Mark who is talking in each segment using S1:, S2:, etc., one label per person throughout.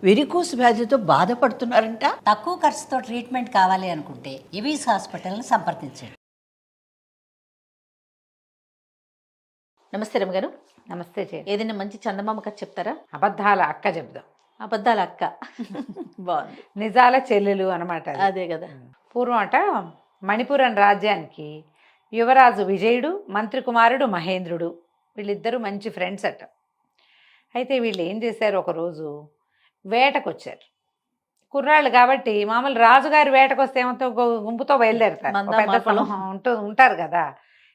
S1: Varicose వ్యాధితో బాధపడుతున్నారంట.
S2: తక్కువ ఖర్చుతో ట్రీట్మెంట్ కావాలి అనుకుంటే ఎవిస్ హాస్పిటల్ని సంప్రదించండి.
S3: నమస్తే రమగారు.
S4: నమస్తే చే.
S3: ఏదైనా మంచి చందమామ కథ చెప్తారా?
S4: అబద్ధాల అక్క చెప్దాం.
S3: అబద్ధాల అక్క బాగుంది.
S4: నిజాల చెల్లెలు అనమాట.
S3: అదే కదా.
S4: పూర్వం అట మణిపురం రాజ్యానికి యువరాజు విజయుడు, మంత్రి కుమారుడు మహేంద్రుడు, వీళ్ళిద్దరూ మంచి ఫ్రెండ్స్ అట. అయితే వీళ్ళు ఏం చేశారు, ఒకరోజు వేటకు వచ్చారు. కుర్రాళ్ళు కాబట్టి మామూలు రాజుగారి వేటకు వస్తే ఏమంతో గుంపుతో బయలుదేరుతారు, పెద్ద సమూహం ఉంటారు కదా.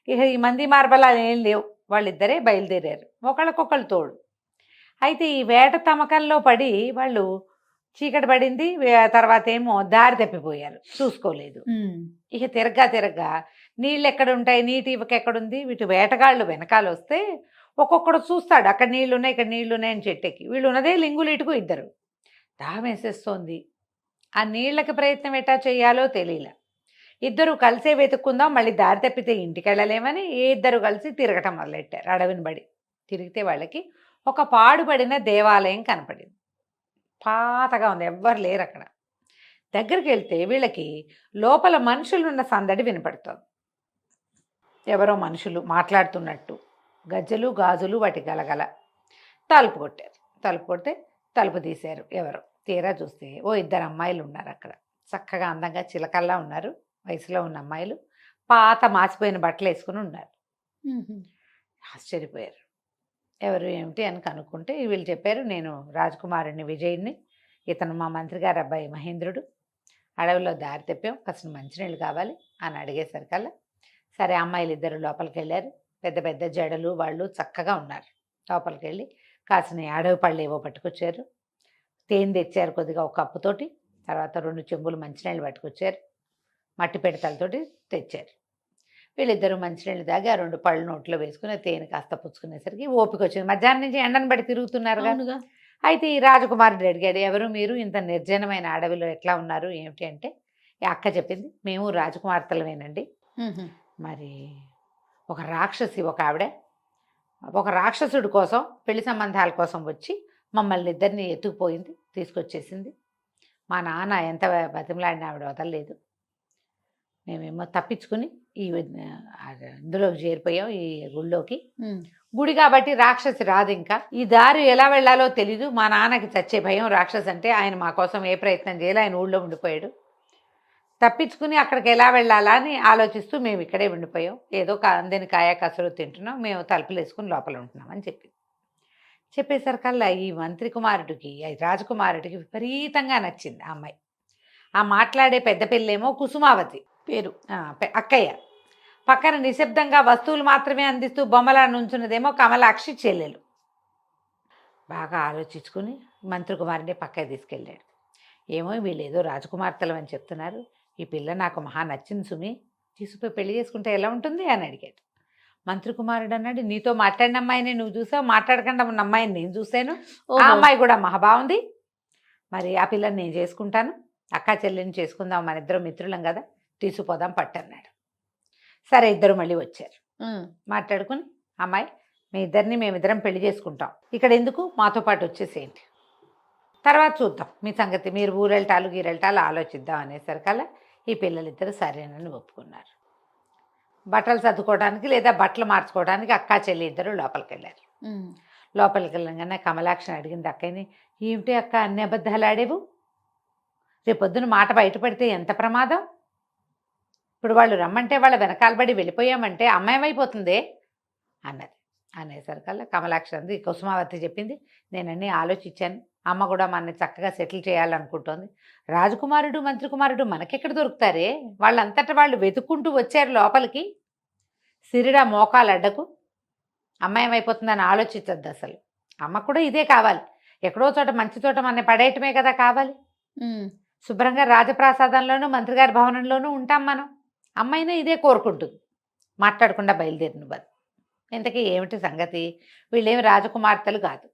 S4: ఇక ఈ మంది మార్బలాలు ఏం లేవు, వాళ్ళిద్దరే బయలుదేరారు, ఒకళ్ళకొకళ్ళు తోడు. అయితే ఈ వేట తమకంలో పడి వాళ్ళు చీకటి పడింది, తర్వాత ఏమో దారి తప్పిపోయారు, చూసుకోలేదు. ఇక తిరగ్గా నీళ్ళు ఎక్కడుంటాయి, నీటి ఇవక ఎక్కడుంది, వీటి వేటగాళ్ళు వెనకాల వస్తే ఒక్కొక్కడు చూస్తాడు, అక్కడ నీళ్లు ఉన్నాయి ఇక్కడ నీళ్లు ఉన్నాయి అని చెట్టెక్కి. వీళ్ళు ఉన్నదే లింగులు ఇటుకు ఇద్దరు. దాహం వేసేస్తోంది, ఆ నీళ్ళకి ప్రయత్నం ఎట్టా చేయాలో తెలియలే. ఇద్దరు కలిసే వెతుక్కుందాం, మళ్ళీ దారి తప్పితే ఇంటికి వెళ్ళలేమని ఇద్దరు కలిసి తిరగటం మొదలెట్టారు. అడవిని బడి తిరిగితే వాళ్ళకి ఒక పాడుపడిన దేవాలయం కనపడింది. పాతగా ఉంది, ఎవ్వరు లేరు అక్కడ. దగ్గరికి వెళ్తే వీళ్ళకి లోపల మనుషులున్న సందడి వినపడుతుంది. ఎవరో మనుషులు మాట్లాడుతున్నట్టు, గజ్జలు గాజులు వాటి గలగల. తలుపు కొట్టారు. తలుపు కొడితే తలుపు తీశారు. ఎవరో తీరా చూస్తే ఇద్దరు అమ్మాయిలు ఉన్నారు అక్కడ. చక్కగా అందంగా చిలకల్లా ఉన్నారు, వయసులో ఉన్న అమ్మాయిలు. పాత మాసిపోయిన బట్టలు వేసుకుని ఉన్నారు. ఆశ్చర్యపోయారు. ఎవరు ఏమిటి అని కనుక్కుంటే వీళ్ళు చెప్పారు, నేను రాజకుమారుని విజయుడిని, ఇతను మా మంత్రి గారి అబ్బాయి మహేంద్రుడు. అడవిలో దారి తెప్పాం, కాసిన మంచినీళ్ళు కావాలి అని అడిగేసరికల్లా సరే అమ్మాయిలు ఇద్దరు లోపలికి వెళ్ళారు. పెద్ద పెద్ద జడలు వాళ్ళు చక్కగా ఉన్నారు. లోపలికి వెళ్ళి కాసిన అడవి పళ్ళు ఏవో పట్టుకొచ్చారు, తేనె తెచ్చారు కొద్దిగా ఒక కప్పుతోటి, తర్వాత 2 చెంబులు మంచినీళ్ళు పట్టుకొచ్చారు, మట్టి పెడతలతోటి తెచ్చారు. వీళ్ళిద్దరూ మంచినీళ్ళు తాగి ఆ 2 పళ్ళు నోట్లో వేసుకుని తేనె కాస్త పుచ్చుకునేసరికి ఓపిక వచ్చింది. మధ్యాహ్నం నుంచి ఎండను బట్టి తిరుగుతున్నారు కదా. అయితే ఈ రాజకుమారుడు అడిగాడు, ఎవరు మీరు, ఇంత నిర్జనమైన అడవిలో ఎట్లా ఉన్నారు ఏమిటి అంటే, ఈ అక్క చెప్పింది, మేము రాజకుమార్తెలమేనండి. మరి ఒక రాక్షసి, ఒక ఆవిడ ఒక రాక్షసుడి కోసం పెళ్లి సంబంధాల కోసం వచ్చి మమ్మల్ని ఇద్దరిని ఎత్తుకుపోయింది, తీసుకొచ్చేసింది. మా నాన్న ఎంత బతిమలాడిన ఆవిడ వదలలేదు. మేమేమో తప్పించుకుని ఇందులోకి చేరిపోయాం, ఈ గుళ్ళోకి. గుడి కాబట్టి రాక్షసి రాదు. ఇంకా ఈ దారి ఎలా వెళ్ళాలో తెలీదు. మా నాన్నకి చచ్చే భయం రాక్షసి అంటే. ఆయన మా కోసం ఏ ప్రయత్నం చేయాలి, ఆయన ఊళ్ళో ఉండిపోయాడు. తప్పించుకుని అక్కడికి ఎలా వెళ్ళాలా అని ఆలోచిస్తూ మేము ఇక్కడే ఉండిపోయాం. ఏదో అందని కాయ కసరు తింటున్నాం, మేము తలుపులు వేసుకుని లోపల ఉంటున్నాం అని చెప్పింది. చెప్పేసరికల్లా ఈ మంత్రి కుమారుడికి, రాజకుమారుడికి విపరీతంగా నచ్చింది ఆ అమ్మాయి. ఆ మాట్లాడే పెద్ద పిల్లేమో కుసుమావతి పేరు, అక్కయ్య. పక్కన నిశ్శబ్దంగా వస్తువులు మాత్రమే అందిస్తూ బొమ్మలా నుంచున్నదేమో కమలాక్షి చెల్లెలు. బాగా ఆలోచించుకుని మంత్రి కుమారుడిని పక్కకి తీసుకెళ్ళాడు. ఏమో వీళ్ళు ఏదో రాజకుమార్తెలు అని చెప్తున్నారు, ఈ పిల్ల నాకు మహా నచ్చింది సుమి, తీసుకుపోయి పెళ్లి చేసుకుంటే ఎలా ఉంటుంది అని అడిగాడు. మంత్రి కుమారుడు అన్నాడు, నీతో మాట్లాడిన అమ్మాయిని నువ్వు చూసావు, మాట్లాడకుండా ఉన్న అమ్మాయిని నేను చూశాను, ఆ అమ్మాయి కూడా మహా బాగుంది, మరి ఆ పిల్లని నేను చేసుకుంటాను, అక్కా చెల్లిని చేసుకుందాం, మన ఇద్దరు మిత్రులం కదా, తీసుకుపోదాం పట్టన్నాడు. సరే ఇద్దరు మళ్ళీ వచ్చారు. మాట్లాడుకుని, అమ్మాయి మేమిద్దరం పెళ్లి చేసుకుంటాం, ఇక్కడ ఎందుకు, మాతో పాటు వచ్చేసేయండి, తర్వాత చూద్దాం మీ సంగతి, మీరు ఊరెళ్తాలు గీరెళ్తాలు ఆలోచిద్దాం అనేసరికల్లా ఈ పిల్లలిద్దరు సరేనని ఒప్పుకున్నారు. బట్టలు సర్దుకోవడానికి లేదా బట్టలు మార్చుకోవడానికి అక్కా చెల్లి ఇద్దరు లోపలికి వెళ్ళారు. లోపలికి వెళ్ళగానే కమలాక్షిని అడిగింది అక్కయ్యని, ఏమిటి అక్క అన్ని అబద్ధాలు ఆడేవు, రేపొద్దున మాట బయటపడితే ఎంత ప్రమాదం, ఇప్పుడు వాళ్ళు రమ్మంటే వాళ్ళ వెనకాలబడి వెళ్ళిపోయామంటే అమ్మాయమైపోతుందే అన్నది. అనేసరికల్లా కమలాక్షి అంది, కుసుమావతి చెప్పింది, నేనన్నీ ఆలోచించాను, అమ్మ కూడా మనని చక్కగా సెటిల్ చేయాలనుకుంటోంది, రాజకుమారుడు మంత్రి కుమారుడు మనకెక్కడ దొరుకుతారే, వాళ్ళంతటా వాళ్ళు వెతుక్కుంటూ వచ్చారు లోపలికి, సిరిడా మోకాలు అడ్డకు, అమ్మాయమైపోతుందని ఆలోచించద్దు అసలు, అమ్మ కూడా ఇదే కావాలి, ఎక్కడో చోట మంచి చోట మన పడేయటమే కదా కావాలి, శుభ్రంగా రాజప్రాసాదంలోనూ మంత్రిగారి భవనంలోనూ ఉంటాం మనం, అమ్మాయినా ఇదే కోరుకుంటుంది, మాట్లాడకుండా బయలుదేరిన బదు. ఇంతకీ ఏమిటి సంగతి, వీళ్ళేమి రాజకుమార్తెలు కాదు,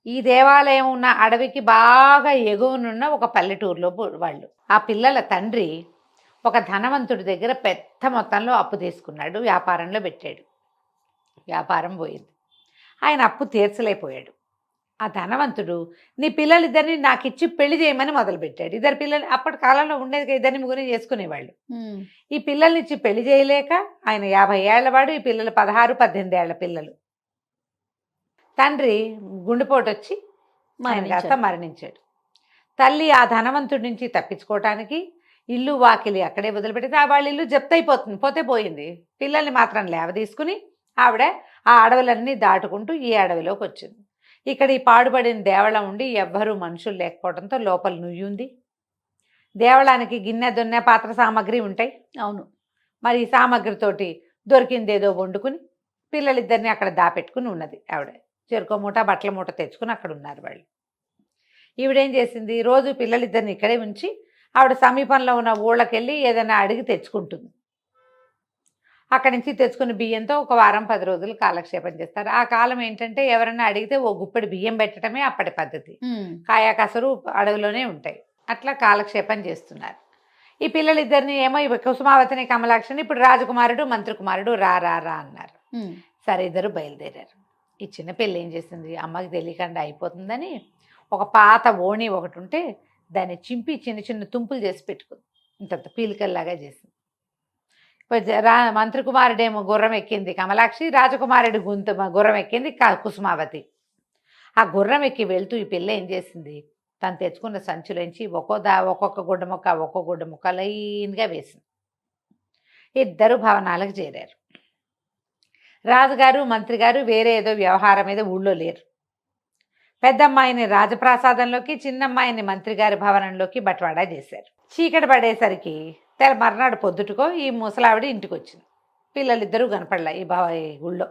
S4: ఈ దేవాలయం ఉన్న అడవికి బాగా ఎగువనున్న ఒక పల్లెటూరులో వాళ్ళు. ఆ పిల్లల తండ్రి ఒక ధనవంతుడి దగ్గర పెద్ద మొత్తంలో అప్పు తీసుకున్నాడు, వ్యాపారంలో పెట్టాడు, వ్యాపారం పోయింది, ఆయన అప్పు తీర్చలేకపోయాడు. ఆ ధనవంతుడు నీ పిల్లలిద్దరిని నాకు ఇచ్చి పెళ్లి చేయమని మొదలుపెట్టాడు. ఇద్దరు పిల్లలు అప్పటి కాలంలో ఉండేది, ఇద్దరిని ముగ్గురిని చేసుకునేవాళ్ళు. ఈ పిల్లల్ని ఇచ్చి పెళ్లి చేయలేక ఆయన 50 ఏళ్లవాడు, ఈ పిల్లలు 16, 18 ఏళ్ల పిల్లలు. తండ్రి గుండెపోటు వచ్చి ఆయన కాస్త మరణించాడు. తల్లి ఆ ధనవంతుడి నుంచి తప్పించుకోవటానికి ఇల్లు వాకిలి అక్కడే వదిలిపెడితే వాళ్ళ ఇల్లు జప్తయిపోతుంది, పోతే పోయింది. పిల్లల్ని మాత్రం లేవదీసుకుని ఆవిడ ఆ అడవులన్నీ దాటుకుంటూ ఈ అడవిలోకి వచ్చింది. ఇక్కడ ఈ పాడుపడిన దేవళం ఉండి ఎవ్వరూ మనుషులు లేకపోవడంతో లోపల నుయ్యి ఉంది. దేవళానికి గిన్నె దొన్నె పాత్ర సామాగ్రి ఉంటాయి.
S1: అవును.
S4: మరి ఈ సామాగ్రితోటి దొరికిందేదో వండుకుని పిల్లలిద్దరిని అక్కడ దాపెట్టుకుని ఉన్నది ఆవిడ. చెరుకో మూట బట్టల మూట తెచ్చుకుని అక్కడ ఉన్నారు వాళ్ళు. ఈవిడేం చేసింది, రోజు పిల్లలిద్దరిని ఇక్కడే ఉంచి ఆవిడ సమీపంలో ఉన్న ఊళ్ళకెళ్ళి ఏదైనా అడిగి తెచ్చుకుంటుంది. అక్కడి నుంచి తెచ్చుకుని బియ్యంతో ఒక వారం 10 రోజులు కాలక్షేపం చేస్తారు. ఆ కాలం ఏంటంటే ఎవరైనా అడిగితే ఓ గుప్పెడు బియ్యం పెట్టడమే అప్పటి పద్ధతి. కాయా కసరు అడవిలోనే ఉంటాయి. అట్లా కాలక్షేపం చేస్తున్నారు. ఈ పిల్లలిద్దరిని ఏమో కుసుమావతిని కమలాక్షిని ఇప్పుడు రాజకుమారుడు మంత్రి కుమారుడు రా రా రా అన్నారు. సరే ఇద్దరు బయలుదేరారు. ఈ చిన్న పిల్ల ఏం చేసింది, అమ్మకి తెలియకుండా అయిపోతుందని ఒక పాత ఓణి ఒకటి ఉంటే దాన్ని చింపి చిన్న చిన్న తుంపులు చేసి పెట్టుకుంది. ఇంత పీలికల్లాగా చేసింది. మంత్రి కుమారుడేమో గుర్రం ఎక్కింది కమలాక్షి, రాజకుమారుడి గుర్రం ఎక్కింది కుసుమావతి. ఆ గుర్రం ఎక్కి వెళ్తూ ఈ పిల్ల ఏం చేసింది, తను తెచ్చుకున్న సంచులోంచి ఒక్కొక్క గుడ్డ ముక్క లైన్గా వేసింది. ఇద్దరు భవనాలకు చేరారు. రాజుగారు మంత్రి గారు వేరే ఏదో వ్యవహారం మీద ఊళ్ళో లేరు. పెద్దమ్మాయిని రాజప్రాసాదంలోకి, చిన్నమ్మాయిని మంత్రి గారి భవనంలోకి బట్వాడా చేశారు. చీకటి పడేసరికి మర్నాడు పొద్దుటకో ఈ ముసలావిడ ఇంటికి వచ్చింది. పిల్లలిద్దరూ కనపడలే ఈ గుళ్ళో.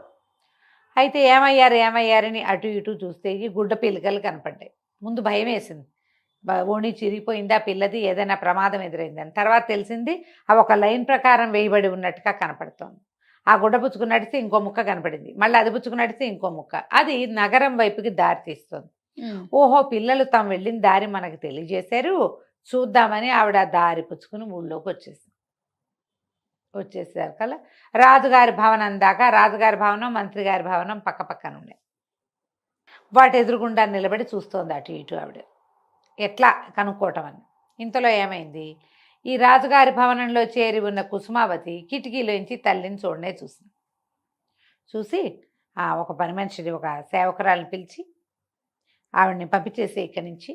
S4: అయితే ఏమయ్యారని అటు ఇటు చూస్తే ఈ గుడ్డ పిల్లకలు కనపడ్డాయి. ముందు భయం వేసింది, ఓణి చిరిగిపోయిందా పిల్లది, ఏదైనా ప్రమాదం ఎదురైందని. తర్వాత తెలిసింది అవి ఒక లైన్ ప్రకారం వేయబడి ఉన్నట్టుగా కనపడుతోంది. ఆ గుడ్డ పుచ్చుకుని నడిస్తే ఇంకో ముక్క కనపడింది, మళ్ళీ అది పుచ్చుకుని నడిస్తే ఇంకో ముక్క. అది నగరం వైపుకి దారి తీస్తుంది. ఓహో, పిల్లలు తాము వెళ్ళిన దారి మనకు తెలియజేశారు, చూద్దామని ఆవిడ దారి పుచ్చుకుని ఊళ్ళోకి వచ్చేసారు కల్లా రాజుగారి భవనం దాకా. రాజుగారి భవనం మంత్రి గారి భవనం పక్క పక్కన ఉన్నాయి. వాటి ఎదురుగుండా నిలబడి చూస్తోంది అటు ఇటు ఆవిడ, ఎట్లా కనుక్కోవటం అని. ఇంతలో ఏమైంది, ఈ రాజుగారి భవనంలో చేరి ఉన్న కుసుమావతి కిటికీలోంచి తల్లిని చూసింది. చూసి ఒక పని మనిషిని, ఒక సేవకురాలను పిలిచి ఆవిడని పంపించేసి ఇక్కడి నుంచి.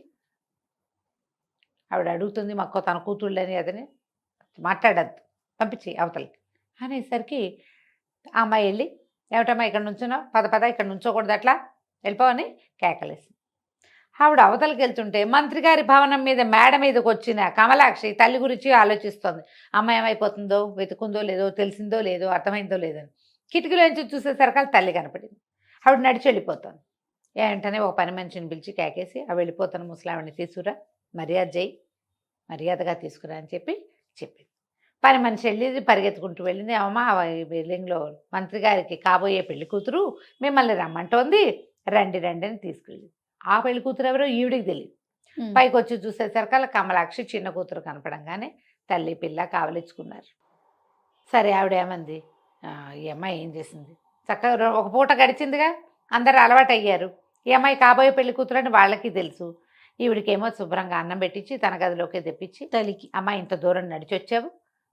S4: ఆవిడ అడుగుతుంది, మాకు తన కూతుళ్ళని అదని మాట్లాడద్దు, పంపించి అవతలకి అనేసరికి ఆ అమ్మాయి వెళ్ళి, ఏమిటమ్మా ఇక్కడ నుంచున్నావు, పద ఇక్కడ నుంచోకూడదు, అట్లా వెళ్ళిపోవని కేకలేసి ఆవిడ అవతలకి వెళ్తుంటే మంత్రి గారి భవనం మీద మేడ మీదకి వచ్చిన కమలాక్షి తల్లి గురించి ఆలోచిస్తోంది. అమ్మాయి ఏమైపోతుందో, వెతుకుందో లేదో, తెలిసిందో లేదో, అర్థమైందో లేదని. కిటికీలోంచి చూసేసరికి తల్లి కనపడింది. ఆవిడ నడిచి వెళ్ళిపోతుంది. ఏంటనే ఒక పని మనిషిని పిలిచి కేకేసి ఆ వెళ్ళిపోతున్న ముసలావిడిని తీసుకురా, మర్యాదగా తీసుకురా అని చెప్పింది. పని మనిషి వెళ్ళి పరిగెత్తుకుంటూ వెళ్ళింది. అమ్మ బిల్డింగ్లో మంత్రి గారికి కాబోయే పెళ్లి కూతురు మిమ్మల్ని రమ్మంటోంది, రండి అని తీసుకెళ్ళింది. ఆ పెళ్లి కూతురు ఎవరో ఈవిడికి తెలియదు. పైకి వచ్చి చూసేసరికి కమలాక్షి చిన్న కూతురు కనపడంగానే తల్లి పిల్ల కావలించుకున్నారు. సరే ఆవిడ ఏమంది, ఈ అమ్మాయి ఏం చేసింది, చక్కగా ఒక పూట గడిచిందిగా, అందరు అలవాటు అయ్యారు. ఈ అమ్మాయి కాబోయే పెళ్లి కూతురు అని వాళ్ళకి తెలుసు. ఈవిడికేమో శుభ్రంగా అన్నం పెట్టించి తన గదిలోకి తెప్పించి తల్లికి, అమ్మాయి ఇంత దూరం నడిచి వచ్చావు,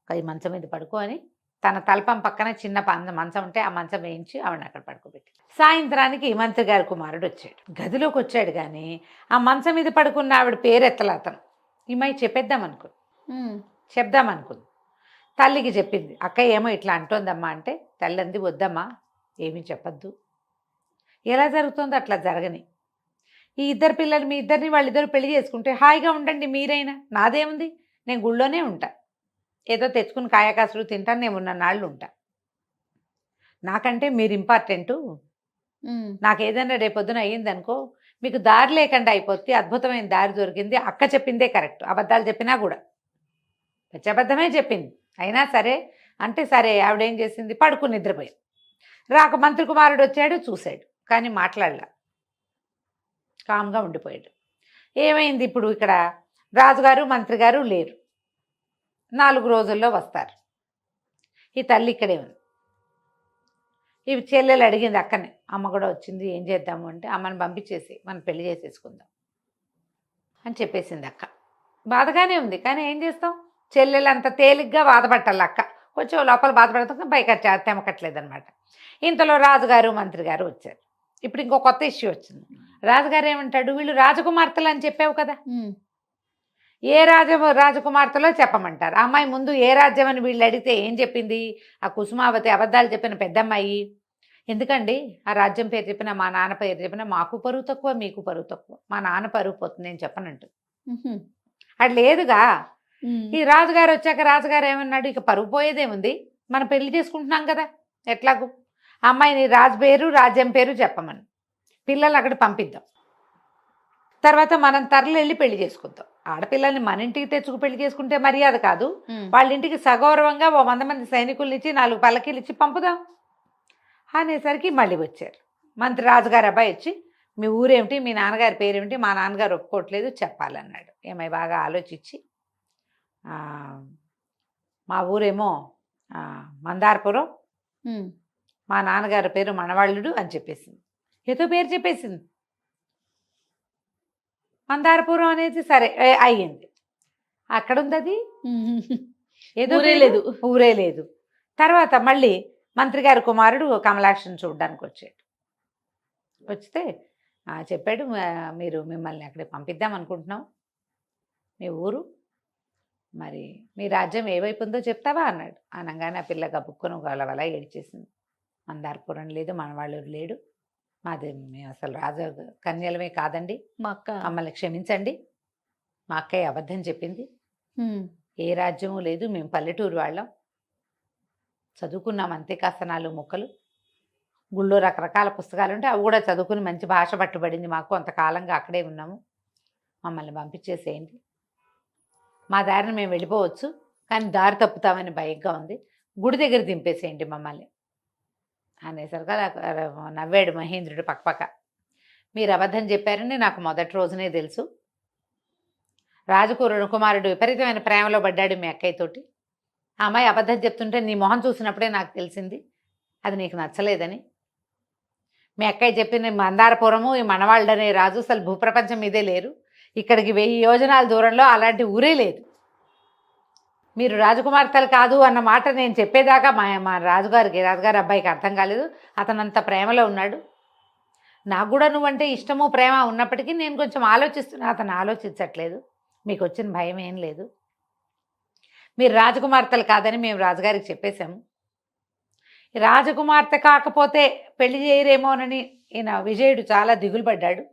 S4: ఈ మంచం మీద పడుకో అని తన తలపం పక్కన చిన్న మంచం ఉంటే ఆ మంచం వేయించి ఆవిడని అక్కడ పడుకోబెట్టి. సాయంత్రానికి మంత్రి గారి కుమారుడు వచ్చాడు. గదిలోకి వచ్చాడు కానీ ఆ మంచం మీద పడుకున్న ఆవిడ పేరు ఎత్తల. అతను ఈ అమ్మాయి చెప్దామనుకుంది. తల్లికి చెప్పింది, అక్క ఏమో ఇట్లా అంటోందమ్మా అంటే తల్లి అంది, వద్దమ్మా ఏమీ చెప్పద్దు, ఎలా జరుగుతుందో అట్లా జరగని. ఈ ఇద్దరు పిల్లలు మీ ఇద్దరిని వాళ్ళిద్దరు పెళ్లి చేసుకుంటే హాయిగా ఉండండి మీరైనా, నాదేముంది, నేను గుళ్ళోనే ఉంటా, ఏదో తెచ్చుకుని కాయకాసులు తింటాను, నేను ఉన్న నాళ్ళు ఉంటా, నాకంటే మీరు ఇంపార్టెంటు, నాకు ఏదైనా రేపొద్దున అయ్యిందనుకో మీకు దారి లేకుండా అయిపోతే అద్భుతమైన దారి దొరికింది, అక్క చెప్పిందే కరెక్ట్, అబద్ధాలు చెప్పినా కూడా అబద్ధమే చెప్పింది అయినా సరే అంటే సరే. ఆవిడేం చేసింది, పడుకుని నిద్రపోయింది. మంత్రి కుమారుడు వచ్చాడు, చూశాడు కానీ మాట్లాడలా, కామ్గా ఉండిపోయాడు. ఏమైంది, ఇప్పుడు ఇక్కడ రాజుగారు మంత్రి గారు లేరు, 4 రోజుల్లో వస్తారు. ఈ తల్లి ఇక్కడే ఉంది. ఇవి చెల్లెలు అడిగింది అక్కని, అమ్మ కూడా వచ్చింది ఏం చేద్దాము అంటే, అమ్మని పంపించేసి మనం పెళ్లి చేసేసుకుందాం అని చెప్పేసింది అక్క. బాధగానే ఉంది, కానీ ఏం చేస్తాం, చెల్లెలు అంత తేలిగ్గా బాధపట్టాలి అక్క, కొంచెం లోపల బాధపడతాం, పైకి తెమకట్లేదు అనమాట. ఇంతలో రాజుగారు మంత్రి గారు వచ్చారు. ఇప్పుడు ఇంకో కొత్త ఇష్యూ వచ్చింది. రాజుగారు ఏమంటాడు, వీళ్ళు రాజకుమార్తెలు అని చెప్పావు కదా, ఏ రాజకుమార్తెలో చెప్పమంటారు. ఆ అమ్మాయి ముందు ఏ రాజ్యం అని వీళ్ళు అడిగితే ఏం చెప్పింది, ఆ కుసుమావతి అబద్ధాలు చెప్పిన పెద్దమ్మాయి. ఎందుకండి ఆ రాజ్యం పేరు చెప్పినా, మా నాన్న పేరు చెప్పినా మాకు పరువు తక్కువ, మీకు పరువు తక్కువ, మా నాన్న పరువు పోతుంది నేను చెప్పనంటు. అది లేదుగా. ఈ రాజుగారు వచ్చాక రాజుగారు ఏమన్నాడు, ఇక పరువు పోయేదేముంది, మనం పెళ్లి చేసుకుంటున్నాం కదా, ఎట్లాగూ అమ్మాయిని రాజు పేరు రాజ్యం పేరు చెప్పమని, పిల్లలు అక్కడ పంపిద్దాం, తర్వాత మనం తరలి వెళ్ళి పెళ్లి చేసుకుందాం. ఆడపిల్లల్ని మన ఇంటికి తెచ్చుకు పెళ్లి చేసుకుంటే మర్యాద కాదు, వాళ్ళ ఇంటికి సగౌరవంగా 100 మంది సైనికుల్ని ఇచ్చి 4 పల్లకీలు ఇచ్చి పంపుదాం అనేసరికి మళ్ళీ వచ్చారు. మంత్రి రాజుగారు అబ్బాయి వచ్చి, మీ ఊరేమిటి, మీ నాన్నగారి పేరేమిటి, మా నాన్నగారు ఒప్పుకోవట్లేదు చెప్పాలన్నాడు. ఏమై బాగా ఆలోచించి, మా ఊరేమో మందారపురం, మా నాన్నగారి పేరు మనవాళ్ళుడు అని చెప్పేసింది. ఏదో పేరు చెప్పేసింది, మందారపురం అనేది సరే అయ్యింది. అక్కడ ఉంది అది, ఏదో ఊరే లేదు. తర్వాత మళ్ళీ మంత్రి గారి కుమారుడు కమలాక్షని చూడడానికి వచ్చాడు. వస్తే చెప్పాడు, మిమ్మల్ని అక్కడికి పంపిద్దాం అనుకుంటున్నాం, మీ ఊరు మరి మీ రాజ్యం ఏ వైపు ఉందో చెప్తావా అన్నాడు. అనగానే ఆ పిల్ల గబుక్కును గలవల ఏడ్చేసింది. మందారపురం లేదు, మనవాళ్ళు లేడు, మాది మేము అసలు రాజ కన్యలమే కాదండి,
S3: మా అక్క
S4: మమ్మల్ని క్షమించండి, మా అక్కయ్య అబద్ధం చెప్పింది, ఏ రాజ్యము లేదు, మేము పల్లెటూరు వాళ్ళం, చదువుకున్నాం అంతే, కాస్తనాలు ముక్కలు, గుళ్ళో రకరకాల పుస్తకాలు ఉంటే అవి కూడా చదువుకుని మంచి భాష పట్టుబడింది మాకు, అంతకాలంగా అక్కడే ఉన్నాము, మమ్మల్ని పంపించేసేయండి, మా దారిని మేము వెళ్ళిపోవచ్చు, కానీ దారి తప్పుతామని భయంగా ఉంది, గుడి దగ్గర దింపేసేయండి మమ్మల్ని అనేసరిగా నవ్వాడు మహేంద్రుడు పక్కపక్క. మీరు అబద్ధం చెప్పారని నాకు మొదటి రోజునే తెలుసు, కుమారుడు విపరీతమైన ప్రేమలో పడ్డాడు మీ అక్కయ్యతోటి, ఆ అమ్మాయి అబద్ధం చెప్తుంటే నీ మొహం చూసినప్పుడే నాకు తెలిసింది అది నీకు నచ్చలేదని. మీ అక్కయ్య చెప్పిన మందారపురము, ఈ మనవాళ్ళనే రాజు అసలు భూప్రపంచం మీదే లేరు, ఇక్కడికి 1000 యోజనాల దూరంలో అలాంటి ఊరే లేదు, మీరు రాజకుమార్తెలు కాదు అన్న మాట నేను చెప్పేదాకా మా రాజుగారి అబ్బాయికి అర్థం కాలేదు, అతనంత ప్రేమలో ఉన్నాడు, నాకు కూడా నువ్వంటే ఇష్టము ప్రేమ ఉన్నప్పటికీ నేను కొంచెం ఆలోచిస్తున్నా, అతను ఆలోచించట్లేదు, మీకు వచ్చిన భయం ఏం లేదు, మీరు రాజకుమార్తెలు కాదని మేము రాజుగారికి చెప్పేశాము, రాజకుమార్తె కాకపోతే పెళ్లి చేయరేమోనని ఈయన విజయుడు చాలా దిగులు పడ్డాడు.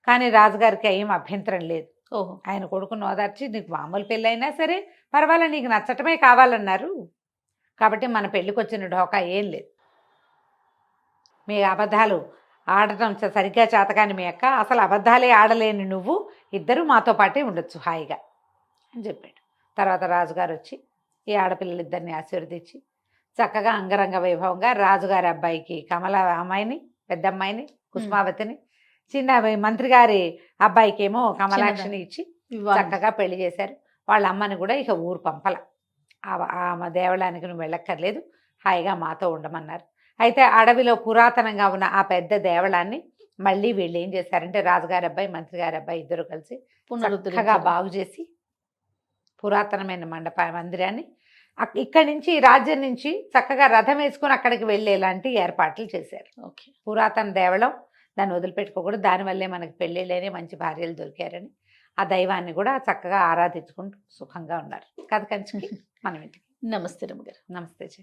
S4: కానీ రాజుగారికి ఏం అభ్యంతరం లేదు.
S3: ఓహో,
S4: ఆయన కొడుకును ఓదార్చి, నీకు మామూలు పెళ్ళి అయినా సరే పర్వాలేదు, నీకు నచ్చటమే కావాలన్నారు, కాబట్టి మన పెళ్ళికి వచ్చిన ఢోకా ఏం లేదు, మీ అబద్ధాలు ఆడటం సరిగ్గా చేతకాని మీ అక్క, అసలు అబద్ధాలే ఆడలేని నువ్వు, ఇద్దరు మాతో పాటే ఉండొచ్చు హాయిగా అని చెప్పాడు. తర్వాత రాజుగారు వచ్చి ఈ ఆడపిల్లలిద్దరిని ఆశీర్వదించి చక్కగా అంగరంగ వైభవంగా రాజుగారి అబ్బాయికి కమల అమ్మాయిని, పెద్ద అమ్మాయిని కుసుమావతిని, చిన్న మంత్రి గారి అబ్బాయికి ఏమో కమలాక్షిని ఇచ్చి చక్కగా పెళ్లి చేశారు. వాళ్ళ అమ్మని కూడా ఇక ఊరు పంపల, ఆ దేవాలయానికి నువ్వు వెళ్ళక్కర్లేదు, హాయిగా మాతో ఉండమన్నారు. అయితే అడవిలో పురాతనంగా ఉన్న ఆ పెద్ద దేవాలయాన్ని మళ్ళీ వీళ్ళు ఏం చేశారంటే రాజుగారి అబ్బాయి మంత్రి గారి అబ్బాయి ఇద్దరు కలిసి చక్కగా బాగు చేసి పురాతనమైన మందిరాన్ని ఇక్కడి నుంచి రాజ్యం నుంచి చక్కగా రథం వేసుకుని అక్కడికి వెళ్ళేలాంటి ఏర్పాట్లు చేశారు.
S3: ఓకే,
S4: పురాతన దేవళం, దాన్ని వదిలిపెట్టుకోకూడదు, దానివల్లే మనకి పెళ్ళిళ్ళని మంచి భార్యలు దొరికారని ఆ దైవాన్ని కూడా చక్కగా ఆరాధించుకుంటూ సుఖంగా ఉన్నారు. కథ కంచికి మనం ఇంటికి.
S3: నమస్తే రమ్మగారు.
S4: నమస్తే.